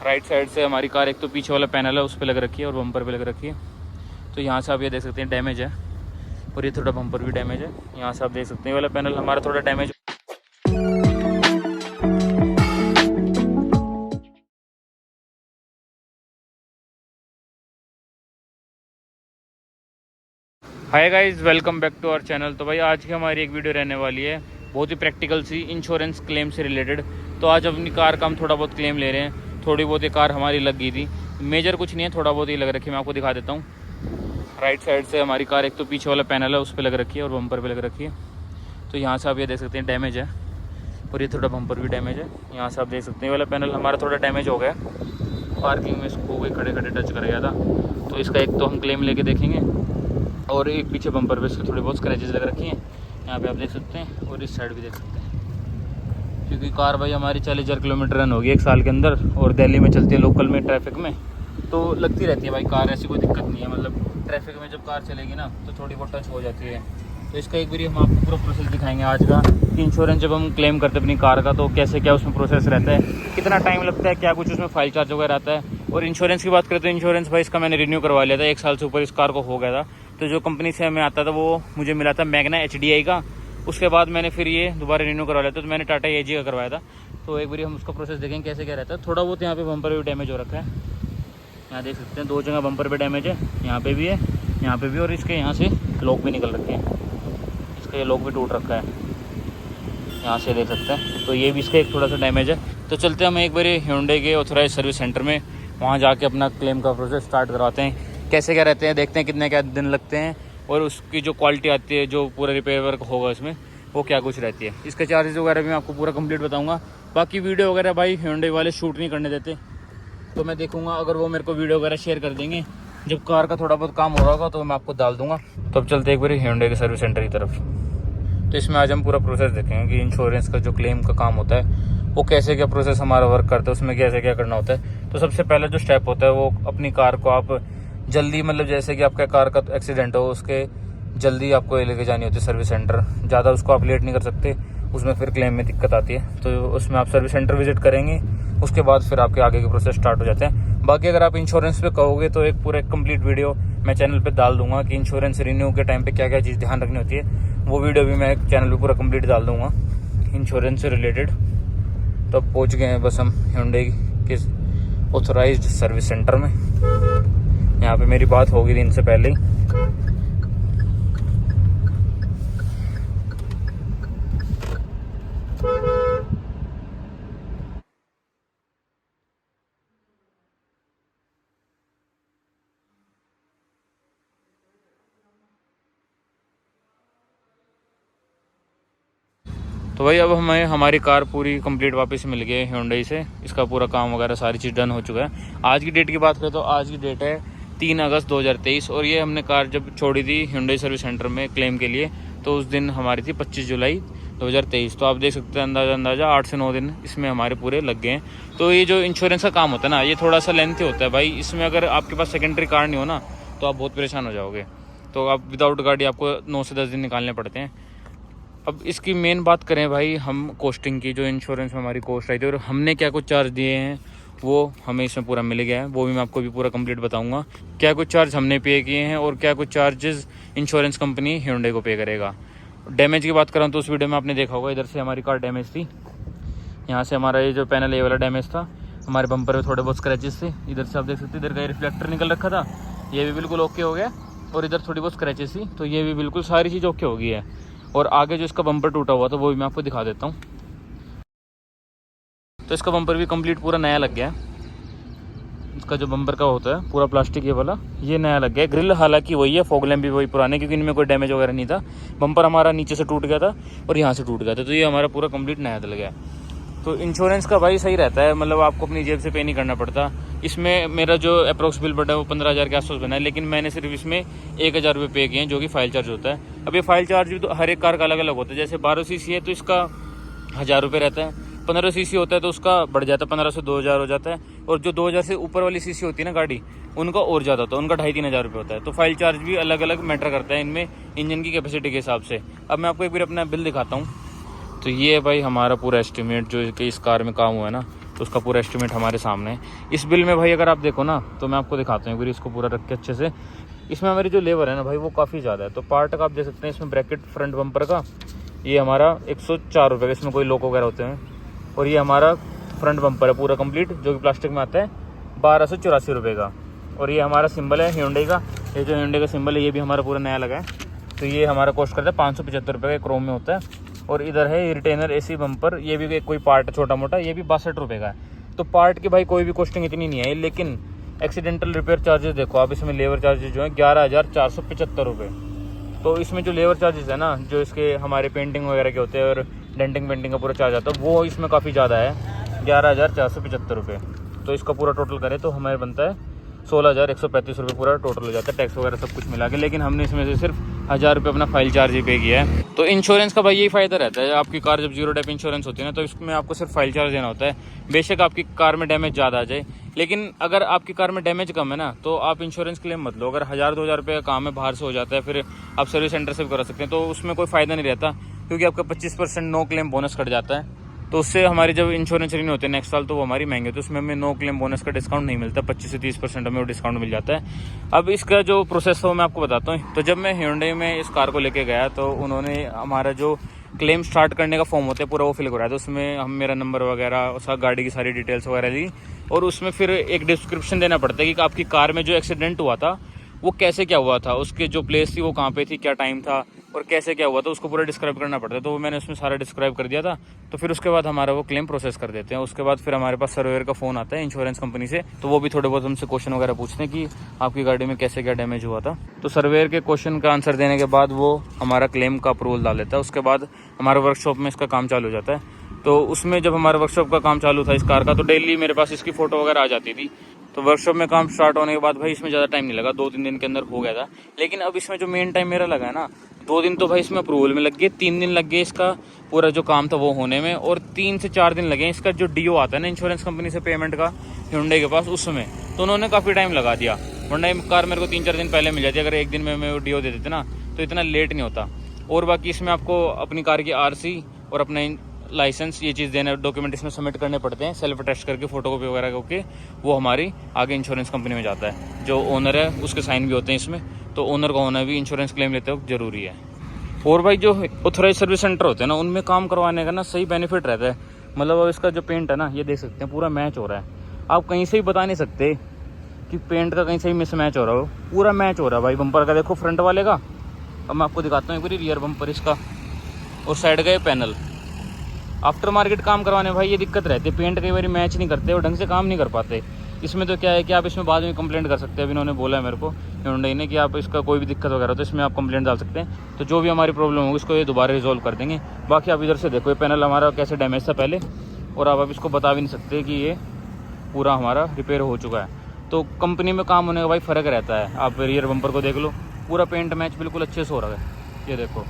Right side से हमारी car एक तो पीछे वाला पैनल है उस पर लग रखी है और बम्पर पे लग रखी है। तो यहाँ से आप ये देख सकते हैं डैमेज है और ये थोड़ा बम्पर भी डैमेज है। यहाँ से आप देख सकते हैं वाला पैनल हमारा थोड़ा damage. Hi guys, welcome back to our channel. तो भाई आज की हमारी एक वीडियो रहने वाली है बहुत ही प्रैक्टिकल सी इंश्योरेंस क्लेम से रिलेटेड। तो आज अपनी कार का हम थोड़ा बहुत क्लेम ले रहे हैं। थोड़ी बहुत ये कार हमारी लग गई थी, मेजर कुछ नहीं है, थोड़ा बहुत ही लग रखी है। मैं आपको दिखा देता हूँ। राइट साइड से हमारी कार एक तो पीछे वाला पैनल है उस पर लग रखी है और बम्पर पे लग रखी है। तो यहाँ से आप ये देख सकते हैं डैमेज है और ये थोड़ा बम्पर भी डैमेज है। यहाँ से आप देख सकते हैं वाला पैनल हमारा थोड़ा डैमेज हो गया, पार्किंग में इसको कोई खड़े खड़े टच कर गया था। तो इसका एक तो हम क्लेम लेके देखेंगे और एक पीछे बम्पर पे इसके थोड़े बहुत स्क्रैचेस लग रखी हैं, यहाँ पे आप देख सकते हैं, और इस साइड भी देख सकते हैं। क्योंकि कार भाई हमारी 40,000 किलोमीटर रन होगी एक साल के अंदर और दिल्ली में चलती है लोकल में ट्रैफिक में, तो लगती रहती है भाई कार। ऐसी कोई दिक्कत नहीं है, मतलब ट्रैफिक में जब कार चलेगी ना तो थोड़ी बहुत टच हो जाती है। तो इसका एक बार हम आपको पूरा प्रोसेस दिखाएंगे आज का कि इंश्योरेंस जब हम क्लेम करते हैं अपनी कार का तो कैसे क्या उसमें प्रोसेस रहता है, कितना टाइम लगता है, क्या कुछ उसमें फाइल चार्ज वगैरह आता है। और इंश्योरेंस की बात करें तो इंश्योरेंस भाई इसका मैंने रिन्यू करवा लिया था, 1 साल से ऊपर इस कार को हो गया था। तो जो कंपनी से हमें आता था वो मुझे मिला था मैग्ना HDI का। उसके बाद मैंने फिर ये दोबारा रिन्यू करवा लिया था, तो मैंने टाटा AG का करवाया था। तो एक बार हम उसका प्रोसेस देखेंगे कैसे क्या रहता है। थोड़ा बहुत यहाँ पे बम्पर भी डैमेज हो रखा है, यहाँ देख सकते हैं 2 जगह बम्पर पे डैमेज है, यहाँ पे भी है, यहाँ पे भी, और इसके यहाँ से लॉक भी निकल रखे हैं, इसका ये लॉक भी टूट रखा है, यहाँ से देख सकते हैं। तो ये भी इसका एक थोड़ा सा डैमेज है। तो चलते हैं हम एक बार Hyundai के ऑथराइज सर्विस सेंटर में, वहाँ जाके अपना क्लेम का प्रोसेस स्टार्ट करवाते हैं। कैसे क्या रहते हैं देखते हैं, कितने क्या दिन लगते हैं और उसकी जो क्वालिटी आती है, जो पूरा रिपेयर वर्क होगा इसमें, वो क्या कुछ रहती है। इसके चार्जेस वगैरह भी मैं आपको पूरा कंप्लीट बताऊंगा। बाकी वीडियो वगैरह भाई Hyundai वाले शूट नहीं करने देते, तो मैं देखूंगा अगर वो मेरे को वीडियो वगैरह शेयर कर देंगे जब कार का थोड़ा बहुत काम हो रहा होगा तो मैं आपको डाल दूंगा। तो अब चलते एक बार Hyundai के सर्विस सेंटर की तरफ। तो इसमें आज हम पूरा प्रोसेस देखेंगे कि इंश्योरेंस का जो क्लेम का काम होता है वो कैसे क्या प्रोसेस हमारा वर्क करता है, उसमें कैसे क्या करना होता है। तो सबसे पहले जो स्टेप होता है वो अपनी कार को आप जल्दी, मतलब जैसे कि आपका कार का एक्सीडेंट हो उसके जल्दी आपको लेके जानी होती है सर्विस सेंटर। ज़्यादा उसको आप लेट नहीं कर सकते, उसमें फिर क्लेम में दिक्कत आती है। तो उसमें आप सर्विस सेंटर विजिट करेंगे, उसके बाद फिर आपके आगे के प्रोसेस स्टार्ट हो जाते हैं। बाकी अगर आप इंश्योरेंस पे कहोगे तो एक पूरा कंप्लीट वीडियो मैं चैनल पे डाल दूंगा कि इंश्योरेंस रिन्यू के टाइम पे क्या क्या चीज़ ध्यान रखनी होती है। वो वीडियो भी मैं चैनल पे पूरा कंप्लीट डाल दूंगा इंश्योरेंस से रिलेटेड। तो अब पहुँच गए हैं बस हम Hyundai के ऑथोराइज्ड सर्विस सेंटर में। यहाँ पे मेरी बात हो गई थी इनसे पहले ही। तो भाई अब हमें हमारी कार पूरी कंप्लीट वापस मिल गई Hyundai से, इसका पूरा काम वगैरह सारी चीज़ डन हो चुका है। आज की डेट की बात करें तो आज की डेट है 3 अगस्त 2023 और ये हमने कार जब छोड़ी थी Hyundai सर्विस सेंटर में क्लेम के लिए तो उस दिन हमारी थी 25 जुलाई 2023। तो आप देख सकते हैं अंदाज़ा 8 से 9 दिन इसमें हमारे पूरे लग गए हैं। तो ये जो इंश्योरेंस का काम होता है ना ये थोड़ा सा लेंथी होता है भाई। इसमें अगर आपके पास सेकेंडरी कार नहीं हो ना तो आप बहुत परेशान हो जाओगे। तो आप विदाउट गाड़ी आपको 9 से 10 दिन निकालने पड़ते हैं। अब इसकी मेन बात करें भाई हम कॉस्टिंग की, जो इंश्योरेंस में हमारी कॉस्ट आई थी और हमने क्या कुछ चार्ज दिए हैं वो हमें इसमें पूरा मिल गया है। वो भी मैं आपको भी पूरा कंप्लीट बताऊंगा, क्या कुछ चार्ज हमने पे किए हैं और क्या कुछ चार्जेस इंश्योरेंस कंपनी Hyundai को पे करेगा। डैमेज की बात करूँ तो उस वीडियो में आपने देखा होगा, इधर से हमारी कार डैमेज थी, यहाँ से हमारा ये जो पैनल ये वाला डैमेज था, हमारे बम्पर में थोड़े बहुत स्क्रैचेस थे। इधर से आप देख सकते इधर का रिफ्लेक्टर निकल रखा था, ये भी बिल्कुल ओके हो गया, और इधर थोड़ी बहुत स्क्रैचेस थी तो ये भी बिल्कुल सारी चीज़ ओके हो गई है। और आगे जो इसका बम्पर टूटा हुआ था वो भी मैं आपको दिखा देता हूँ। तो इसका बम्पर भी कंप्लीट पूरा नया लग गया है। इसका जो बम्पर का होता है पूरा प्लास्टिक ये वाला, ये नया लग गया है। ग्रिल हालांकि वही है, फॉग लैम्प भी वही पुराने, क्योंकि इनमें कोई डैमेज वगैरह नहीं था। बम्पर हमारा नीचे से टूट गया था और यहाँ से टूट गया था, तो ये हमारा पूरा कंप्लीट नया लग गया है। तो इंश्योरेंस का भाई सही रहता है, मतलब आपको अपनी जेब से पे नहीं करना पड़ता। इसमें मेरा जो अप्रोक्स बिल बना है वो 15,000 के आसपास बना है, लेकिन मैंने सिर्फ इसमें 1,000 रुपये पे किए हैं जो कि फाइल चार्ज होता है। अब ये फाइल चार्ज भी तो हर एक कार का अलग अलग होता है। जैसे 12 सीसी है तो इसका 1,000 रुपये रहता है, 15 सीसी होता है तो उसका बढ़ जाता है, 15 से 2,000 हो जाता है। और जो 2,000 से ऊपर वाली सीसी होती है ना गाड़ी, उनका और ज़्यादा होता है, उनका 2,500-3,000 रुपये होता है। तो फाइल चार्ज भी अलग अलग मैटर करता है इनमें इंजन की कैपेसिटी के हिसाब से। अब मैं आपको एक बार अपना बिल दिखाता हूँ। तो ये है भाई हमारा पूरा एस्टिमेट जो कि इस कार में काम हुआ है ना, तो उसका पूरा एस्टिमेट हमारे सामने है। इस बिल में भाई अगर आप देखो ना, तो मैं आपको दिखाता हूँ, इसको पूरा रख के अच्छे से। इसमें हमारी जो लेबर है ना भाई, वो काफ़ी ज़्यादा है। तो पार्ट का आप देख सकते हैं, इसमें ब्रैकेट फ्रंट बम्पर का ये हमारा 104 रुपये का, इसमें कोई लोक वगैरह होते हैं। और ये हमारा फ्रंट बम्पर है पूरा कंप्लीट, जो कि प्लास्टिक में आता है, 1284 रुपये का। और ये हमारा सिंबल है Hyundai का, ये जो Hyundai का सिंबल है ये भी हमारा पूरा नया लगा है। तो ये हमारा कॉस्ट करता है 575 रुपये का, क्रोम में होता है। और इधर है रिटेनर AC बम्पर, ये भी कोई पार्ट है छोटा मोटा, ये भी 62 रुपये का है। तो पार्ट की भाई कोई भी कॉस्टिंग इतनी नहीं है, लेकिन एक्सीडेंटल रिपेयर चार्जेस देखो आप, इसमें लेबर चार्जेस जो है 11,475 रुपये। तो इसमें जो लेबर चार्जेस है ना, जो इसके हमारे पेंटिंग वगैरह के होते हैं और डेंटिंग पेंटिंग का पूरा चार्ज आता है, वो इसमें काफ़ी ज़्यादा है, 11,475 रुपये। तो इसका पूरा टोटल करें तो हमें बनता है 16,135 रुपये पूरा टोटल हो जाता है, टैक्स वगैरह सब कुछ मिला के। लेकिन हमने इसमें से सिर्फ 1,000 रुपये अपना फाइल चार्ज ही पे किया है। तो इंश्योरेंस का भाई यही फ़ायदा रहता है, आपकी कार जब जीरो डेप इंश्योरेंस होती है ना, तो इसमें आपको सिर्फ फाइल चार्ज देना होता है। बेशक आपकी कार में डैमेज ज़्यादा आ जाए, लेकिन अगर आपकी कार में डैमेज कम है ना, तो आप इंश्योरेंस क्लेम मत लो। अगर 1,000-2,000 रुपये का काम है, बाहर से हो जाता है, फिर आप सर्विस सेंटर से भी करा सकते हैं, तो उसमें कोई फ़ायदा नहीं रहता, क्योंकि आपका 25% नो क्लेम बोनस कट जाता है। तो उससे हमारी जब इंश्योरेंस रिन्यू होते हैं नेक्स्ट साल, तो वो हमारी महंगी होती है, उसमें हमें नो क्लेम बोनस का डिस्काउंट नहीं मिलता, 25 से 30% हमें वो डिस्काउंट मिल जाता है। अब इसका जो प्रोसेस है मैं आपको बताता हूँ। तो जब मैं Hyundai में इस कार को लेके गया, तो उन्होंने हमारा जो क्लेम स्टार्ट करने का फॉर्म होता है पूरा वो फिल कराया था। उसमें हम मेरा नंबर वगैरह, सब गाड़ी की सारी डिटेल्स वगैरह दी, और उसमें फिर एक डिस्क्रिप्शन देना पड़ता है कि आपकी कार में जो एक्सीडेंट हुआ था वो कैसे क्या हुआ था, उसके जो प्लेस थी वो कहाँ पे थी, क्या टाइम था और कैसे क्या हुआ था, उसको पूरा डिस्क्राइब करना पड़ता है। तो वो मैंने उसमें सारा डिस्क्राइब कर दिया था। तो फिर उसके बाद हमारा वो क्लेम प्रोसेस कर देते हैं। उसके बाद फिर हमारे पास सर्वेयर का फ़ोन आता है इंश्योरेंस कंपनी से, तो वो भी थोड़े बहुत हमसे क्वेश्चन वगैरह पूछते हैं कि आपकी गाड़ी में कैसे क्या डैमेज हुआ था। तो सर्वेयर के क्वेश्चन का आंसर देने के बाद वो हमारा क्लेम का अप्रूवल डाल देता है। उसके बाद हमारे वर्कशॉप में इसका काम चालू हो जाता है। तो उसमें जब हमारे वर्कशॉप का काम चालू था इस कार का, तो डेली मेरे पास इसकी फ़ोटो वगैरह आ जाती थी। तो वर्कशॉप में काम स्टार्ट होने के बाद भाई इसमें ज़्यादा टाइम नहीं लगा, 2-3 दिन के अंदर हो गया था। लेकिन अब इसमें जो मेन टाइम मेरा लगा है ना, 2 दिन तो भाई इसमें अप्रूवल में लग गए, 3 दिन लग गए इसका पूरा जो काम था वो होने में, और 3 से 4 दिन लगे इसका जो DO आता है ना इंश्योरेंस कंपनी से पेमेंट का Hyundai के पास, उसमें। तो उन्होंने काफ़ी टाइम लगा दिया, वरना ये कार मेरे को 3-4 दिन पहले मिल जाती। अगर एक दिन में मैं वो DO दे देते ना, तो इतना लेट नहीं होता। और बाकी इसमें आपको अपनी कार की RC और अपने लाइसेंस, ये चीज़ देना, डॉक्यूमेंट इसमें सबमिट करने पड़ते हैं, सेल्फ अटेस्ट करके, फोटोकॉपी वगैरह करके। वो हमारी आगे इंश्योरेंस कंपनी में जाता है। जो ओनर है उसके साइन भी होते हैं इसमें, तो ओनर का होना भी इंश्योरेंस क्लेम लेते वक्त ज़रूरी है। और भाई जो ऑथराइज सर्विस सेंटर होते हैं ना, उनमें काम करवाने का ना सही बेनिफिट रहता है। मतलब अब इसका जो पेंट है ना, ये देख सकते हैं पूरा मैच हो रहा है। आप कहीं से ही बता नहीं सकते कि पेंट का कहीं से ही मिस मैच हो रहा हो, पूरा मैच हो रहा है भाई। बम्पर का देखो फ्रंट वाले का, अब मैं आपको दिखाता हूँ एक बार रियर बम्पर इसका, और साइड का ये पैनल। आफ्टर मार्केट काम करवाने भाई ये दिक्कत रहती है, पेंट कई बार मैच नहीं करते और ढंग से काम नहीं कर पाते। इसमें तो क्या है कि आप इसमें बाद में कंप्लेंट कर सकते हैं। अभी इन्होंने बोला है मेरे को Hyundai ने कि आप इसका कोई भी दिक्कत वगैरह तो इसमें आप कंप्लेंट डाल सकते हैं। तो जो भी हमारी प्रॉब्लम होगी उसको ये दोबारा रिजॉल्व कर देंगे। बाकी आप इधर से देखो, ये पैनल हमारा कैसे डैमेज था पहले, और आप इसको बता भी नहीं सकते कि ये पूरा हमारा रिपेयर हो चुका है। तो कंपनी में काम होने का भाई फ़र्क रहता है। आप रियर बम्पर को देख लो, पूरा पेंट मैच बिल्कुल अच्छे से हो रहा है, ये देखो।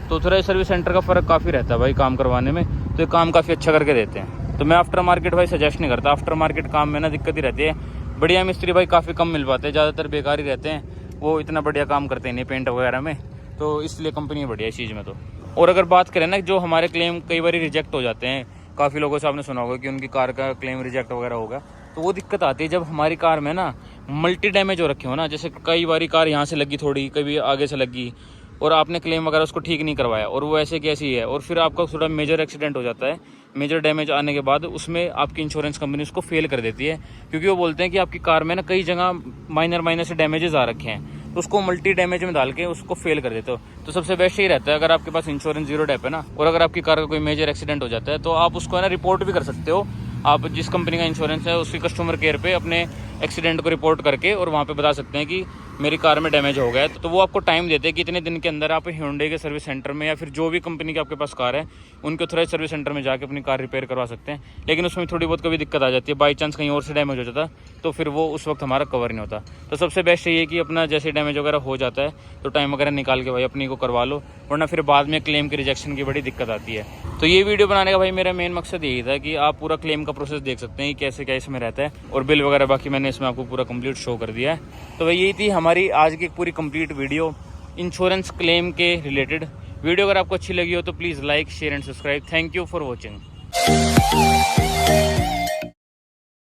तो थोड़ा सर्विस सेंटर का फ़र्क काफ़ी रहता है भाई काम करवाने में, तो ये काम काफ़ी अच्छा करके देते हैं। तो मैं आफ्टर मार्केट भाई सजेस्ट नहीं करता। आफ्टर मार्केट काम में ना दिक्कत ही रहती है, बढ़िया मिस्त्री भाई काफ़ी कम मिल पाते हैं, ज़्यादातर बेकार ही रहते हैं, वो इतना बढ़िया काम करते हैं नहीं पेंट वगैरह में। तो इसलिए कंपनी बढ़िया इस चीज़ में। तो और अगर बात करें ना, जो हमारे क्लेम कई बार रिजेक्ट हो जाते हैं, काफ़ी लोगों से आपने सुना होगा कि उनकी कार का क्लेम रिजेक्ट वगैरह होगा, तो वो दिक्कत आती है जब हमारी कार में ना मल्टी डैमेज हो रखे हो ना। जैसे कई बारी कार यहाँ से लगी थोड़ी, कभी आगे से लगी, और आपने क्लेम वगैरह उसको ठीक नहीं करवाया, और वो ऐसे कैसी है, और फिर आपका थोड़ा मेजर एक्सीडेंट हो जाता है। मेजर डैमेज आने के बाद उसमें आपकी इंश्योरेंस कंपनी उसको फेल कर देती है, क्योंकि वो बोलते हैं कि आपकी कार में ना कई जगह माइनर से डैमेजेस आ रखे हैं, तो उसको मल्टी डैमेज में डाल के उसको फेल कर देते हो। तो सबसे बेस्ट यही रहता है, अगर आपके पास इंश्योरेंस जीरो डेप है ना, और अगर आपकी कार का कोई मेजर एक्सीडेंट हो जाता है, तो आप उसको ना रिपोर्ट भी कर सकते हो। आप जिस कंपनी का इंश्योरेंस है उसकी कस्टमर केयर पे अपने एक्सीडेंट को रिपोर्ट करके, और वहाँ पे बता सकते हैं कि मेरी कार में डैमेज हो गया है। तो वो आपको टाइम देते हैं कि इतने दिन के अंदर आप Hyundai के सर्विस सेंटर में, या फिर जो भी कंपनी की आपके पास कार है, उनके ऑथराइज सर्विस सेंटर में जाके अपनी कार रिपेयर करवा सकते हैं। लेकिन उसमें थोड़ी बहुत कभी दिक्कत आ जाती है, बाई चांस कहीं और से डैमेज हो जाता, तो फिर वो उस वक्त हमारा कवर नहीं होता। तो सबसे बेस्ट ये है कि अपना जैसे डैमेज वगैरह हो जाता है तो टाइम वगैरह निकाल के भाई अपनी को करवा लो, वरना फिर बाद में क्लेम की रिजेक्शन की बड़ी दिक्कत आती है। तो ये वीडियो बनाने का भाई मेरा मेन मकसद यही था कि आप पूरा क्लेम का प्रोसेस देख सकते हैं कैसे क्या इसमें रहता है, और बिल वगैरह बाकी मैंने इसमें आपको पूरा कंप्लीट शो कर दिया है। तो भाई यही थी हमारी आज की पूरी कंप्लीट वीडियो इंश्योरेंस क्लेम के रिलेटेड। वीडियो अगर आपको अच्छी लगी हो तो please like, share and subscribe. Thank you for watching.